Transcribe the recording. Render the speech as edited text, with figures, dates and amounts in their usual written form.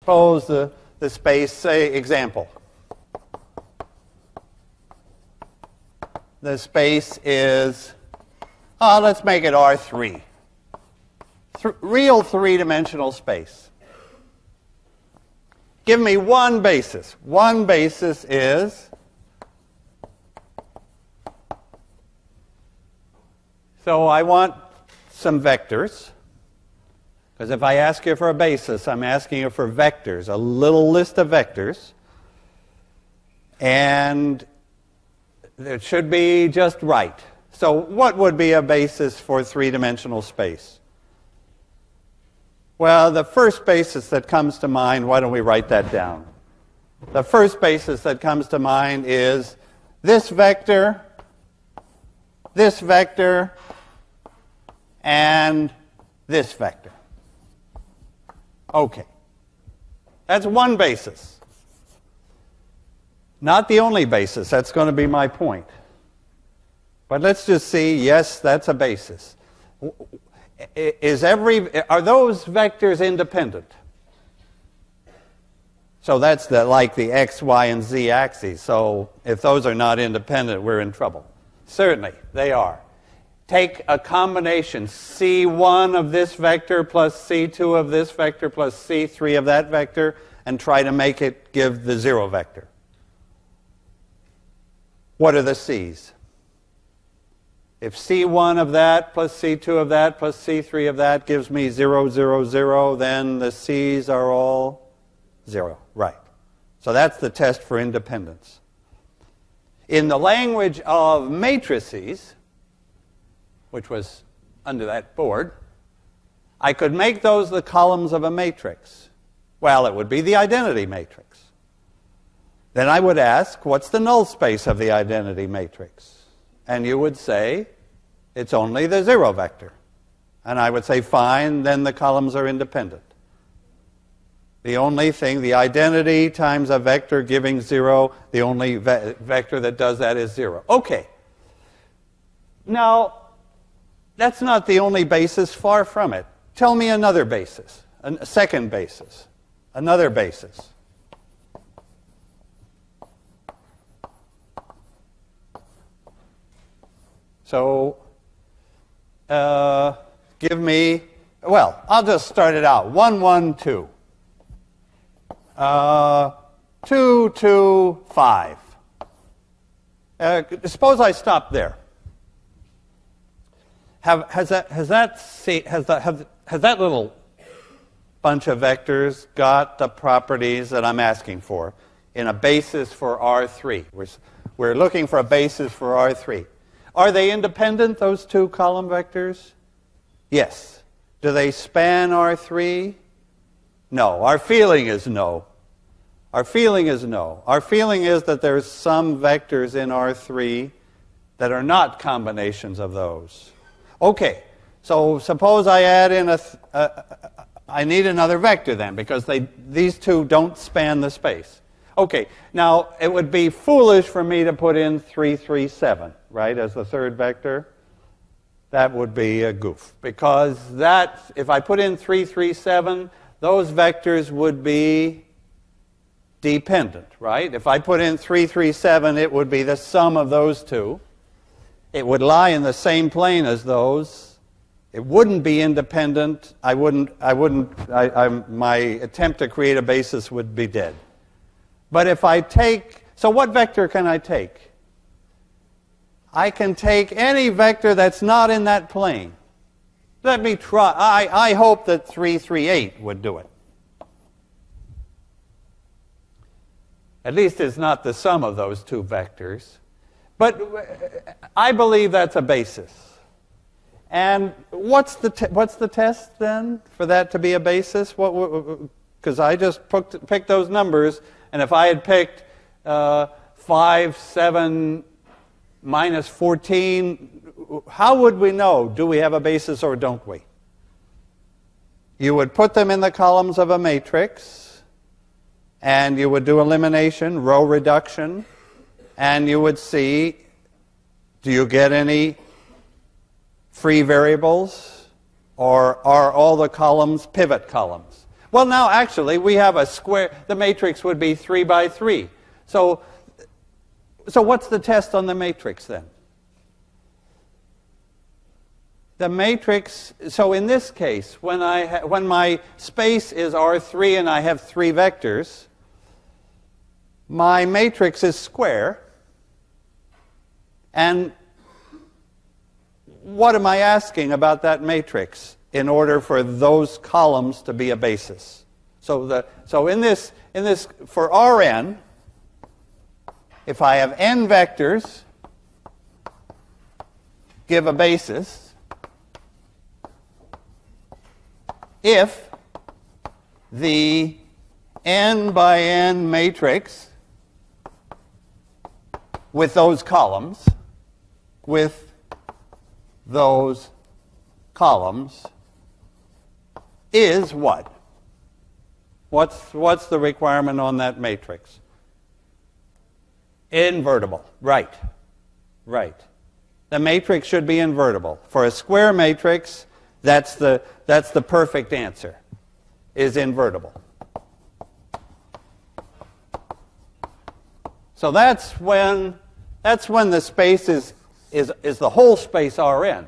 suppose the space, say, example. The space is, let's make it R3. Real three-dimensional space. Give me one basis. One basis is, so I want some vectors. Because if I ask you for a basis, I'm asking you for vectors, a little list of vectors. And it should be just right. So what would be a basis for three-dimensional space? Well, the first basis that comes to mind, why don't we write that down? The first basis that comes to mind is this vector, and this vector. Okay. That's one basis. Not the only basis. That's going to be my point. But let's just see, yes, that's a basis. Are those vectors independent? So that's like the x, y, and z axes. So if those are not independent, we're in trouble. Certainly, they are. Take a combination, C1 of this vector plus C2 of this vector plus C3 of that vector, and try to make it give the zero vector. What are the C's? If C1 of that plus C2 of that plus C3 of that gives me 0, 0, 0, then the C's are all 0. Right. So that's the test for independence. In the language of matrices, which was under that board, I could make those the columns of a matrix. Well, it would be the identity matrix. Then I would ask, what's the null space of the identity matrix? And you would say, it's only the zero vector. And I would say, fine, then the columns are independent. The only thing, the identity times a vector giving 0, the only vector that does that is 0. Okay. Now, that's not the only basis, far from it. Tell me another basis, a second basis, another basis. So, give me, well, I'll just start it out. 1, 1, 2. 2, 2, 5. Suppose I stop there. Has that little bunch of vectors got the properties that I'm asking for in a basis for R3? We're looking for a basis for R3. Are they independent, those two column vectors? Yes. Do they span R3? No. Our feeling is no. Our feeling is no. Our feeling is that there's some vectors in R3 that are not combinations of those. Okay, so suppose I add in I need another vector then, because these two don't span the space. Okay, now it would be foolish for me to put in 3, 3, 7, right, as the third vector. That would be a goof, because if I put in 3, 3, 7, those vectors would be dependent, right? If I put in 3, 3, 7, it would be the sum of those two. It would lie in the same plane as those. It wouldn't be independent. My attempt to create a basis would be dead. But if I take, so what vector can I take? I can take any vector that's not in that plane. Let me try. I hope that 3, 3, 8 would do it. At least it's not the sum of those two vectors. But I believe that's a basis. And what's the test then for that to be a basis? Because I just picked those numbers, and if I had picked 5, 7, minus 14, how would we know? Do we have a basis or don't we? You would put them in the columns of a matrix, and you would do elimination, row reduction, and you would see, do you get any free variables, or are all the columns pivot columns? Well, now actually we have a square. The matrix would be 3 by 3. So what's the test on the matrix then? The matrix, so in this case, when my space is R3 and I have 3 vectors, my matrix is square. And what am I asking about that matrix in order for those columns to be a basis? So in this for Rn, if I have n vectors give a basis, if the n by n matrix with those columns is what? What's the requirement on that matrix? Invertible. Right. Right. The matrix should be invertible. For a square matrix, that's the perfect answer, is invertible. So that's when the space is the whole space Rn.